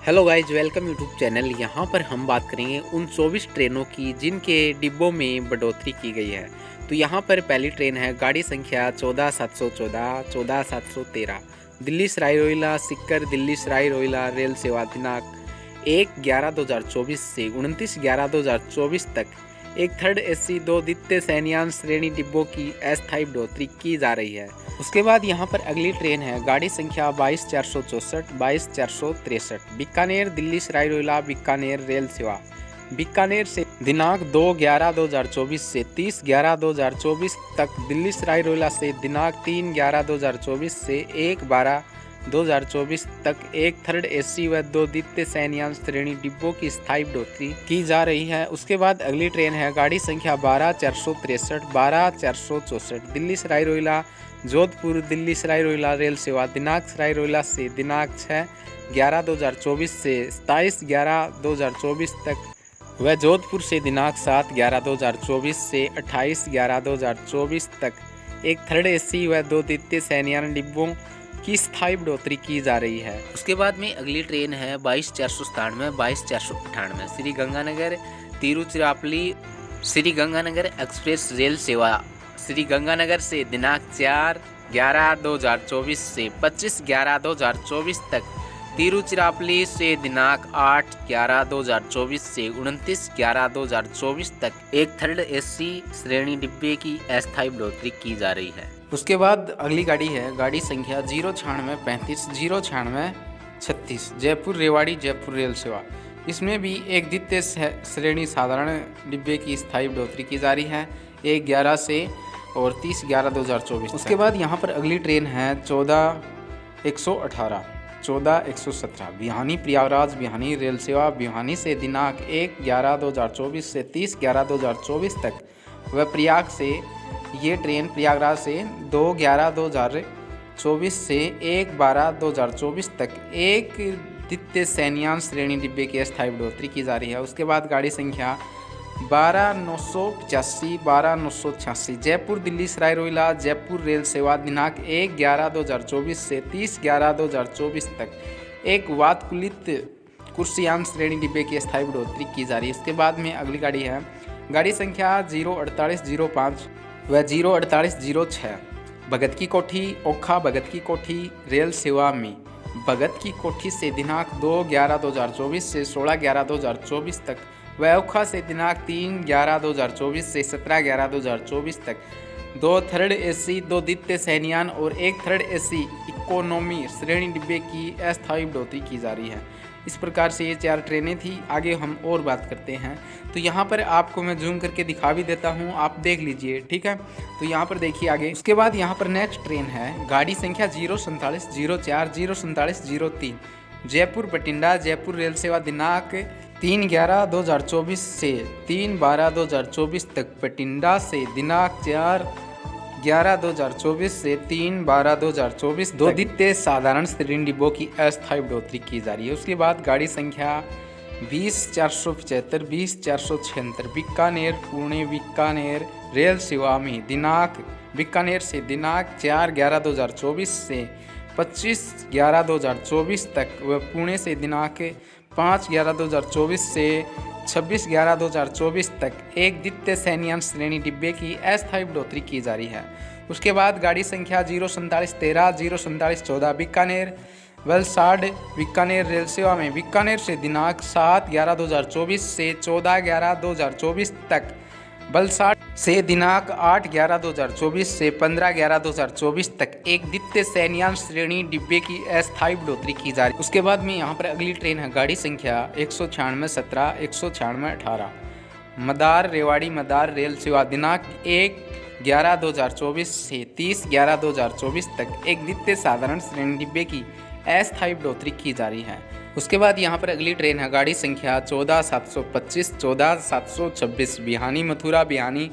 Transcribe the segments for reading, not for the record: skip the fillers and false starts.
Hello guys, welcome YouTube channel. यहाँ पर हम बात करेंगे उन 24 ट्रेनों की जिनके डिब्बों में बढ़ोतरी की गई है। तो यहाँ पर पहली ट्रेन है गाड़ी संख्या 14714, 14713, दिल्ली सराय रोहिला सीकर दिल्ली सराय रोहिला रेल सेवा दिनांक 1/11/2024 से 29/11/2024 तक एक थर्ड एसी 2 द्वितीय शयनयान श्रेणी डिब्बों की अस्थायी बढ़ोतरी की जा रही है। उसके बाद यहाँ पर अगली ट्रेन है गाड़ी संख्या 22/464, 22/463, बीकानेर दिल्ली सराय रोहिला बीकानेर रेल सेवा बीकानेर से दिनांक 2/11/2024 से 30/11/2024 तक, दिल्ली सराय रोहिला से दिनांक 3/11/2024 से 1/12/2024 तक एक थर्ड एसी व 2 द्वितीय शयनयान श्रेणी डिब्बों की स्थायी बढ़ोतरी की जा रही है। उसके बाद अगली ट्रेन है गाड़ी संख्या 12/463, 12/464, दिल्ली सराय रोहिला जोधपुर दिल्ली सराय रोहिला रेल सेवा दिनांक सराय रोहिला से दिनांक 6/11/2024 से 27/11/2024 तक व जोधपुर से दिनांक 7/11/2024 से 28/11/2024 तक एक थर्ड एसी व 2 द्वितीय शयनयान डिब्बों की स्थायी बढ़ोतरी की जा रही है। उसके बाद में अगली ट्रेन है 22/497, 22/498, श्री गंगानगर तिरुचिरापल्ली श्री गंगानगर एक्सप्रेस रेल सेवा श्री गंगानगर से दिनांक 4/11/2024 से 25/11/2024 तक, तिरुचिरापल्ली से दिनांक 8/11/2024 से 29/11/2024 तक एक थर्ड एसी श्रेणी डिब्बे की अस्थायी बढ़ोतरी की जा रही है। उसके बाद अगली गाड़ी है गाड़ी संख्या 09635, 09636, जयपुर रेवाड़ी जयपुर रेल सेवा। इसमें भी एक द्वितीय श्रेणी साधारण डिब्बे की स्थायी बढ़ोतरी की जा रही है 1/11 से और 30/11/2024। उसके बाद यहाँ पर अगली ट्रेन है 14/118, 14/117, बिहानी प्रयागराज बिहानी रेल सेवा बिहानी से दिनांक 1/11/2024 से 30/11/2024 तक व प्रयाग से ये ट्रेन प्रयागराज से 2/11/2024 से 1/12/2024 तक एक द्वितीय शयनयान श्रेणी डिब्बे की अस्थायी बढ़ोतरी की जा रही है। उसके बाद गाड़ी संख्या 12/985, 12/986, जयपुर दिल्ली सराय रोहिला जयपुर रेल सेवा दिनांक 1/11/2024 से 30/11/2024 तक एक वातानुकूलित कुर्सियान श्रेणी डिब्बे की अस्थायी बढ़ोतरी की जा रही है। इसके बाद में अगली गाड़ी है गाड़ी संख्या 04805 व 04806, भगत की कोठी ओखा भगत की कोठी रेल सेवा में भगत की कोठी से दिनांक 2/11/2024 से 16/11/2024 तक व ओखा से दिनांक 3/11/2024 से 17/11/2024 तक 2 थर्ड एसी 2 द्वितीय शयनयान और एक थर्ड एसी इकोनॉमी श्रेणी डिब्बे की अस्थायी बढ़ोतरी की जा रही है। इस प्रकार से ये 4 ट्रेनें थी। आगे हम और बात करते हैं। तो यहाँ पर आपको मैं जूम करके दिखा भी देता हूँ, आप देख लीजिए, ठीक है। तो यहाँ पर देखिए आगे। उसके बाद यहाँ पर नेक्स्ट ट्रेन है गाड़ी संख्या 04704, 04703, जयपुर बठिंडा जयपुर रेल सेवा दिनांक 3/11/2024 से 3/12/2024 तक, बठिंडा से दिनांक 4/11/2024 से 3/12/2024 2 द्वितीय साधारण श्रेणी डिब्बों की अस्थायी बढ़ोतरी की जा रही है। उसके बाद गाड़ी संख्या 20/475, 20/476, बीकानेर पुणे बीकानेर रेल सेवा में दिनांक बीकानेर से दिनांक 4/11/2024 से 25/11/2024 तक व पुणे से दिनांक 5/11/2024 से 26/11/2024 तक एक द्वितीय शयनयान श्रेणी डिब्बे की अस्थायी बढ़ोतरी की जा रही है। उसके बाद गाड़ी संख्या 04713, 04714, बीकानेर वलसाड बीकानेर रेल सेवा में बीकानेर से दिनांक 7/11/2024 से 14/11/2024 तक, वलसाड से दिनांक 8/11/2024 से 15/11/2024 तक एक द्वितीय शयनयान श्रेणी डिब्बे की अस्थायी बढ़ोतरी की जा रही है। उसके बाद में यहाँ पर अगली ट्रेन है गाड़ी संख्या 19617, 19618, मदार रेवाड़ी मदार रेल सेवा दिनांक 1/11/2024 से 30/11/2024 तक एक द्वितीय साधारण श्रेणी डिब्बे की अस्थायी बढ़ोतरी की जा रही है। उसके बाद यहाँ पर अगली ट्रेन है गाड़ी संख्या 14725, 14726, बिहानी मथुरा बिहानी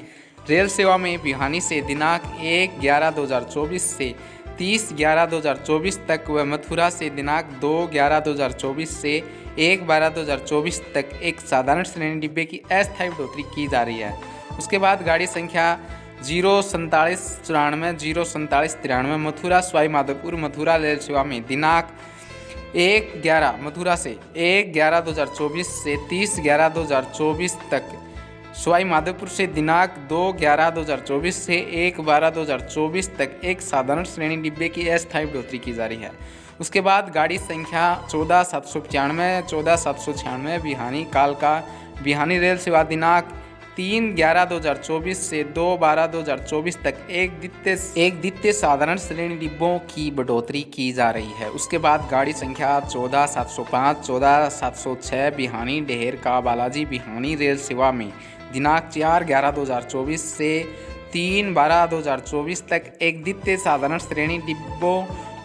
रेल सेवा में बिहानी से दिनांक 1/11/2024 से 30/11/2024 तक व मथुरा से दिनांक 2/11/2024 से 1/12/2024 तक एक साधारण श्रेणी डिब्बे की अस्थायी बढ़ोतरी की जा रही है। उसके बाद गाड़ी संख्या 04794, 04793, मथुरा सवाई माधोपुर मथुरा रेल सेवा में दिनांक 1/11 मथुरा से 1/11/2024 से 30/11/2024 तक। सवाई माधोपुर से दिनांक 2/11/2024 से 1/12/2024 तक एक साधारण श्रेणी डिब्बे की अस्थायी बढ़ोतरी की जा रही है। उसके बाद गाड़ी संख्या 14795, 14796 बिहानी कालका बिहानी रेल सेवा दिनांक 3/11/2024 से 2/12/2024 तक एक द्वितीय साधारण श्रेणी डिब्बों की बढ़ोतरी की जा रही है। उसके बाद गाड़ी संख्या 14705, 14706 बिहानी ढेर का बालाजी बिहानी रेल सेवा में दिनांक 4/11/2024 से 3/12/2024 तक एक द्वितीय साधारण श्रेणी डिब्बों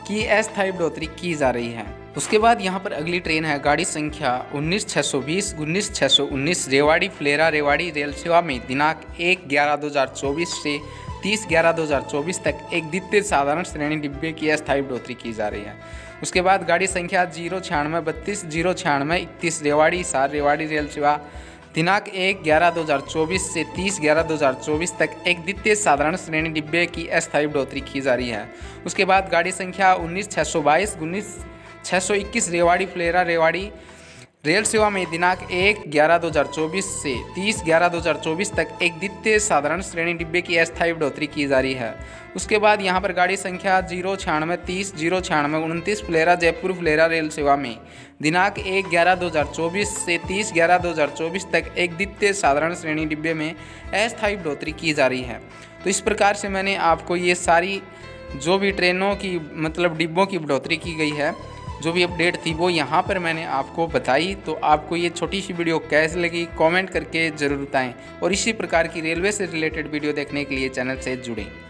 की अस्थायी बढ़ोतरी की जा रही है। उसके बाद यहाँ पर अगली ट्रेन है गाड़ी संख्या 19620, 19619 रेवाड़ी फुलेरा रेवाड़ी रेल सेवा में दिनांक 1/11/2024 से 30/11/2024 तक एक द्वितीय साधारण श्रेणी डिब्बे की अस्थायी बढ़ोतरी की जा रही है। उसके बाद गाड़ी संख्या 09632, 09631 रेवाड़ी सार रेवाड़ी रेल सेवा दिनांक 1/11/2024 से 30/11/2024 तक एक द्वितीय साधारण श्रेणी डिब्बे की अस्थायी बढ़ोतरी की जा रही है। उसके बाद गाड़ी संख्या 19622, 19621 रेवाड़ी फुलेरा रेवाड़ी रेल सेवा में दिनांक 1/11/2024 से 30/11/2024 तक एक द्वितीय साधारण श्रेणी डिब्बे की अस्थायी बढ़ोतरी की जा रही है। उसके बाद यहाँ पर गाड़ी संख्या 09630, 09629 फुलेरा जयपुर फुलेरा रेल सेवा में दिनांक 1/11/2024 से 30/11/2024 तक एक द्वितीय साधारण श्रेणी डिब्बे में अस्थायी बढ़ोतरी की जा रही है। तो इस प्रकार से मैंने आपको ये सारी जो भी ट्रेनों की मतलब डिब्बों की बढ़ोतरी की गई है, जो भी अपडेट थी वो यहाँ पर मैंने आपको बताई। तो आपको ये छोटी सी वीडियो कैसी लगी कमेंट करके ज़रूर बताएं और इसी प्रकार की रेलवे से रिलेटेड वीडियो देखने के लिए चैनल से जुड़ें।